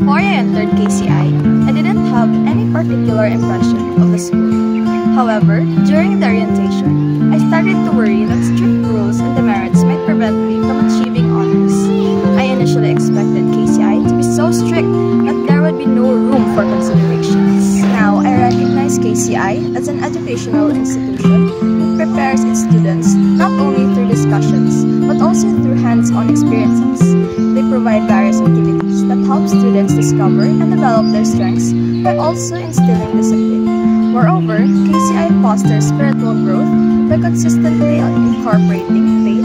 Before I entered KCI didn't have any particular impression of the school. However, during the orientation, I started to worry that strict rules and demerits might prevent me from achieving honors. I initially expected KCI to be so strict that there would be no room for considerations. Now, I recognize KCI as an educational institution that prepares its students not only through discussions, but also through hands-on experiences. They provide various activities that help students discover and develop their strengths while also instilling discipline. Moreover, KCI fosters spiritual growth by consistently incorporating faith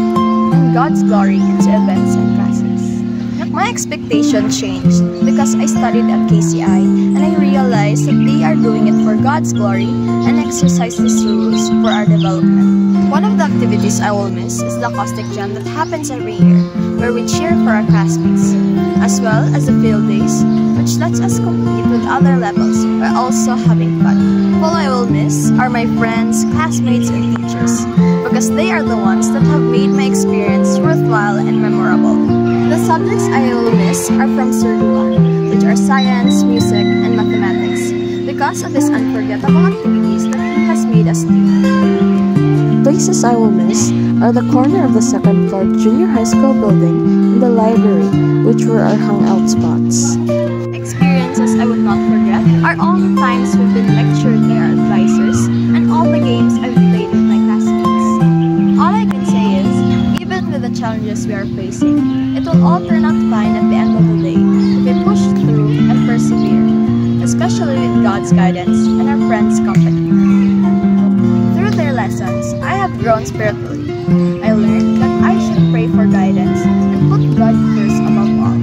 and God's glory into events and classes. My expectation changed because I studied at KCI and I realized that they are doing it for God's glory and exercise these rules for our development. One of the activities I will miss is the acoustic jam that happens every year, where we cheer for our classmates, as well as the field days, which lets us compete with other levels while also having fun. All I will miss are my friends, classmates, and teachers, because they are the ones that have made my experience worthwhile and memorable. The subjects I will miss are from Sir Duan, which are science, music, and mathematics, because of his unforgettable activities that he has made us do. Places I will miss are the corner of the second floor junior high school building and the library, which were our hangout spots. Experiences I would not forget are all the times we've been lectured by our advisors and all the games I've played with my classmates. All I can say is, even with the challenges we are facing, it will all turn out fine at the end of the day if we push through and persevere, especially with God's guidance and our friends' company. Through their lessons, I have grown spiritually. I learned that I should pray for guidance and put God first above all.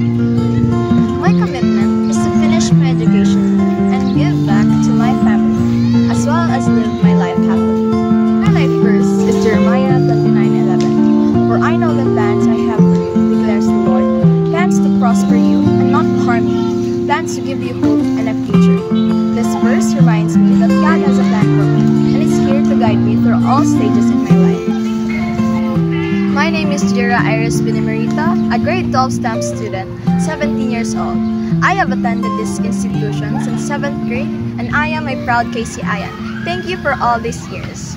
My commitment is to finish my education and give back to my family, as well as live my life happily. My life verse is Jeremiah 29:11. For I know the plans I have for you, declares the Lord, plans to prosper you and not harm you, plans to give you hope and a future. This verse reminds me that God has a plan for me and is here to guide me through all stages in my life. My name is Jira Iris Benemerita, a grade 12 STEM student, 17 years old. I have attended this institution since 7th grade and I am a proud KCIan. Thank you for all these years.